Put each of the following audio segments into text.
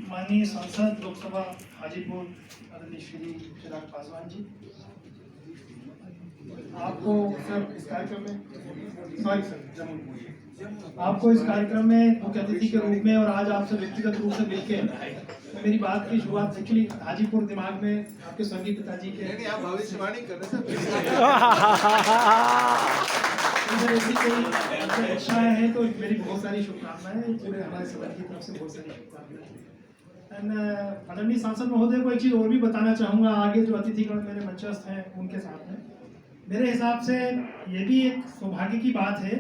माननीय सांसद लोकसभा हाजीपुर आदरणीय श्री चिराग पासवान जी, आपको सर इस कार्यक्रम में आपको इस कार्यक्रम में मुख्य अतिथि के रूप में और आज आपसे व्यक्तिगत रूप से मिलकर तो मेरी बात की शुरुआत एक्चुअली हाजीपुर दिमाग में आपके स्वर्गीय पिताजी के आप भविष्यवाणी कर रहे थे। ऐसी कोई इच्छाएं हैं तो मेरी बहुत सारी शुभकामनाएं, पूरे हमारे सदन की तरफ से बहुत सारी शुभकामनाएं। आदरणीय सांसद महोदय को एक चीज और भी बताना चाहूंगा, आगे जो अतिथिगण मेरे मंचस्थ हैं उनके साथ में मेरे हिसाब से ये भी एक सौभाग्य की बात है,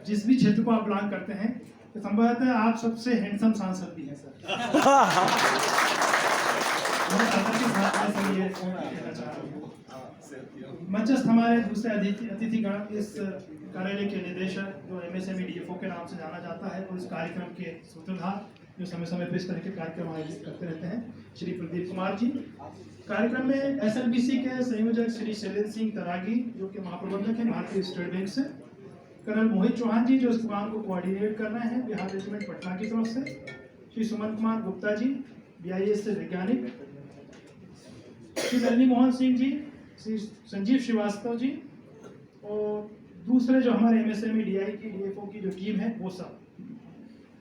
जिस भी क्षेत्र को आप बिलोंग करते हैं तो संभवतः आप सबसे हैंडसम सांसद भी हैं सर। मंचस्थ हमारे दूसरे अतिथिगण इस कार्यालय के निदेशक जो MSME DFO के नाम से जाना जाता है और इस कार्यक्रम के सूत्रधार जो समय समय पर इस तरह के कार्यक्रम आयोजित करते रहते हैं, श्री प्रदीप कुमार जी। कार्यक्रम में SLBC के संयोजक श्री शैलेंद्र सिंह तरागी जो कि महाप्रबंधक हैं भारतीय स्टेट बैंक से, कर्नल मोहित चौहान जी जो इस प्रोग्राम को कोऑर्डिनेट कर रहे हैं बिहार रेजिमेंट पटना की तरफ से, श्री सुमन कुमार गुप्ता जी BIS से वैज्ञानिक, श्री नलिनी मोहन सिंह जी, श्री संजीव श्रीवास्तव जी और दूसरे जो हमारे MSME DI की DFO की जो टीम है वो सब।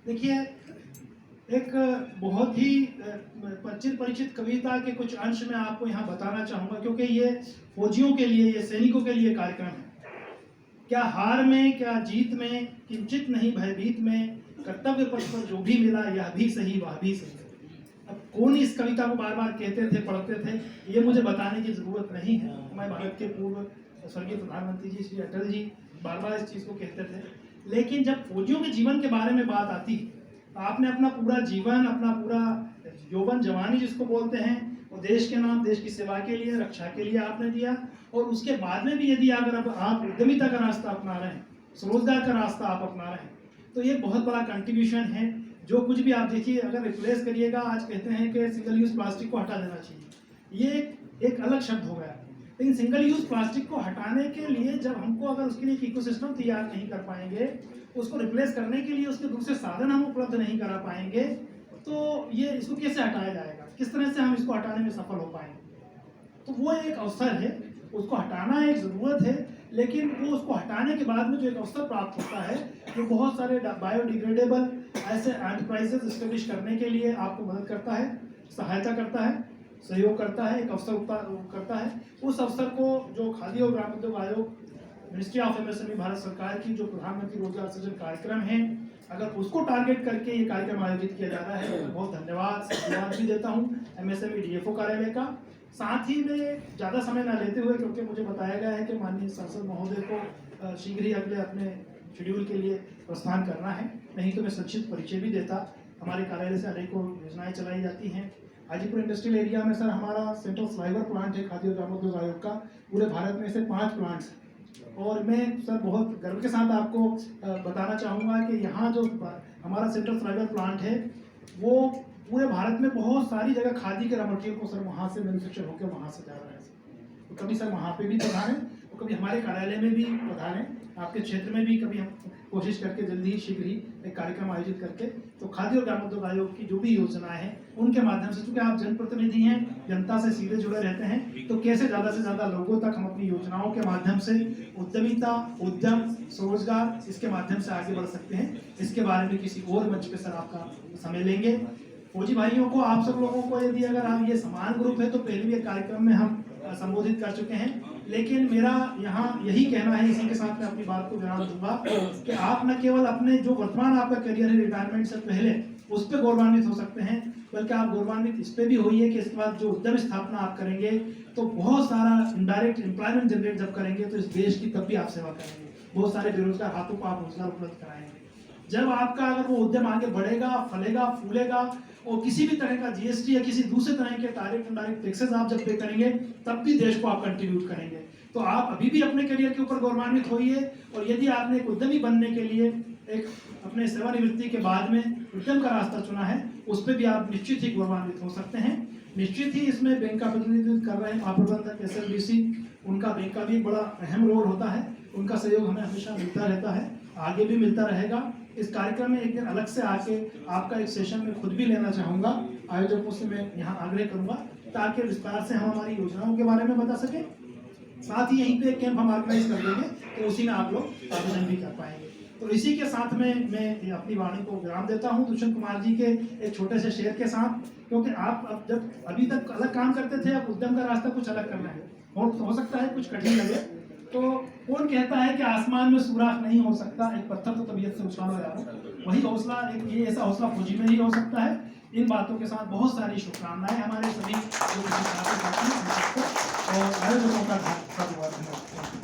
देखिए, एक बहुत ही परिचित कविता के कुछ अंश में आपको यहाँ बताना चाहूँगा, क्योंकि ये फौजियों के लिए, ये सैनिकों के लिए कार्यक्रम है। क्या हार में क्या जीत में किंचित नहीं भयभीत में, कर्तव्य पथ पर जो भी मिला यह भी सही वह भी सही। अब कौन इस कविता को बार बार कहते थे, पढ़ते थे, ये मुझे बताने की जरूरत नहीं है। हमारे भारत के पूर्व स्वर्गीय प्रधानमंत्री जी श्री अटल जी बार बार इस चीज को कहते थे। लेकिन जब फौजियों के जीवन के बारे में बात आती तो आपने अपना पूरा जीवन, अपना पूरा यौवन जवानी जिसको बोलते हैं, और देश के नाम, देश की सेवा के लिए, रक्षा के लिए आपने दिया। और उसके बाद में भी यदि अगर अब आप उद्यमिता का रास्ता अपना रहे हैं, स्वरोजगार का रास्ता आप अपना रहे हैं, तो ये बहुत बड़ा कंट्रीब्यूशन है। जो कुछ भी आप देखिए, अगर रिप्लेस करिएगा, आज कहते हैं कि सिंगल यूज प्लास्टिक को हटा देना चाहिए, ये एक अलग शब्द हो गया। लेकिन सिंगल यूज प्लास्टिक को हटाने के लिए जब हमको अगर उसके लिए इकोसिस्टम तैयार नहीं कर पाएंगे, उसको रिप्लेस करने के लिए उसके दूसरे साधन हम उपलब्ध नहीं करा पाएंगे, तो ये इसको कैसे हटाया जाएगा, किस तरह से हम इसको हटाने में सफल हो पाएंगे। तो वो एक अवसर है, उसको हटाना एक ज़रूरत है, लेकिन वो उसको हटाने के बाद में जो एक अवसर प्राप्त होता है, वो बहुत सारे बायोडिग्रेडेबल ऐसे एंटरप्राइजेस इस्टेब्लिश करने के लिए आपको मदद करता है, सहायता करता है, सहयोग करता है, एक अवसर करता है। उस अवसर को जो खादी और ग्रामोद्योग आयोग, मिनिस्ट्री ऑफ MSME भारत सरकार की जो प्रधानमंत्री रोजगार सृजन कार्यक्रम है, अगर उसको टारगेट करके ये कार्यक्रम आयोजित किया जा रहा है तो बहुत धन्यवाद भी देता हूँ MSME DFO कार्यालय का। साथ ही में ज़्यादा समय न लेते हुए, क्योंकि मुझे बताया गया है कि माननीय सांसद महोदय को शीघ्र ही अगले अपने शेड्यूल के लिए प्रस्थान करना है, नहीं तो मैं संक्षिप्त परिचय भी देता। हमारे कार्यालय से अनेकों योजनाएं चलाई जाती हैं। हाजीपुर इंडस्ट्रियल एरिया में सर हमारा सेंट्रल स्लाइवर प्लांट है खादी और ग्रामोद्योग आयोग का, पूरे भारत में से 5 प्लांट्स हैं। और मैं सर बहुत गर्व के साथ आपको बताना चाहूँगा कि यहाँ जो हमारा सेंट्रल स्लाइवर प्लांट है, वो पूरे भारत में बहुत सारी जगह खादी के रॉ मटेरियल को सर वहाँ से मैन्युफैक्चर होकर वहाँ से जा रहा है। तो कभी सर वहाँ पे भी पधारें और कभी हमारे कार्यालय में भी पधारें, आपके क्षेत्र में भी कभी हम कोशिश करके जल्दी ही शीघ्र ही एक कार्यक्रम आयोजित करके, तो खादी और ग्रामोद्योग आयोग की जो भी योजनाएं हैं उनके माध्यम से, चूंकि आप जनप्रतिनिधि हैं, जनता से सीधे जुड़े रहते हैं, तो कैसे ज़्यादा से ज़्यादा लोगों तक हम अपनी योजनाओं के माध्यम से उद्यमिता, उद्यम, स्वरोजगार, इसके माध्यम से आगे बढ़ सकते हैं। इसके बारे में किसी और मंच पे सर आपका समय लेंगे। फौजी भाइयों को, आप सब लोगों को, यदि अगर आप ये समान ग्रुप है तो पहले भी एक कार्यक्रम में हम संबोधित कर चुके हैं, लेकिन मेरा यहाँ यही कहना है, इसी के साथ मैं अपनी बात को विराम दूंगा कि आप न केवल अपने जो वर्तमान आपका करियर है रिटायरमेंट से पहले उस पर गौरवान्वित हो सकते हैं, बल्कि आप गौरवान्वित इस पे भी होइए कि इसके बाद जो उद्यम स्थापना आप करेंगे तो बहुत सारा इनडायरेक्ट एम्प्लॉयमेंट जनरेट जब करेंगे तो इस देश की तब भी आप सेवा करेंगे, बहुत सारे बेरोजगार हाथों को आप रोजगार उपलब्ध कराएंगे। जब आपका अगर वो उद्यम आगे बढ़ेगा, फलेगा, फूलेगा और किसी भी तरह का GST या किसी दूसरे तरह के डायरेक्ट इनडायरेक्ट टैक्सेस आप जब पे करेंगे, तब भी देश को आप कंट्रीब्यूट करेंगे। तो आप अभी भी अपने करियर के ऊपर गौरवान्वित होइए, और यदि आपने एक उद्यमी बनने के लिए एक अपने सेवानिवृत्ति के बाद में उद्यम का रास्ता चुना है, उस पर भी आप निश्चित ही गौरवान्वित हो सकते हैं। निश्चित ही इसमें बैंक का प्रतिनिधित्व कर रहे हैं महाप्रबंधक SLBC, उनका बैंक का भी बड़ा अहम रोल होता है, उनका सहयोग हमें हमेशा मिलता रहता है, आगे भी मिलता रहेगा। इस कार्यक्रम में एक दिन अलग से आके आपका एक सेशन में खुद भी लेना चाहूँगा। आयोजकों से मैं यहाँ आग्रह करूँगा ताकि विस्तार से हम हमारी योजनाओं के बारे में बता सकें। साथ ही यहीं पे एक कैंप हम ऑर्गेनाइज कर देंगे तो उसी में आप लोग आवेदन भी कर पाएंगे। तो इसी के साथ में मैं अपनी वाणी को विराम देता हूँ दुष्यंत कुमार जी के एक छोटे से शेर के साथ, क्योंकि आप अब जब अभी तक अलग काम करते थे, अब उद्यम का रास्ता कुछ अलग करना है। हो सकता है कुछ कठिन लगे, तो कौन कहता है कि आसमान में सुराख नहीं हो सकता, एक पत्थर तो तबीयत से उछाल हो जाता, वही हौसला ये ऐसा हौसला फौजी में ही हो सकता है। इन बातों के साथ बहुत सारी शुभकामनाएं हमारे सभी और आयोजकों का धन्यवाद।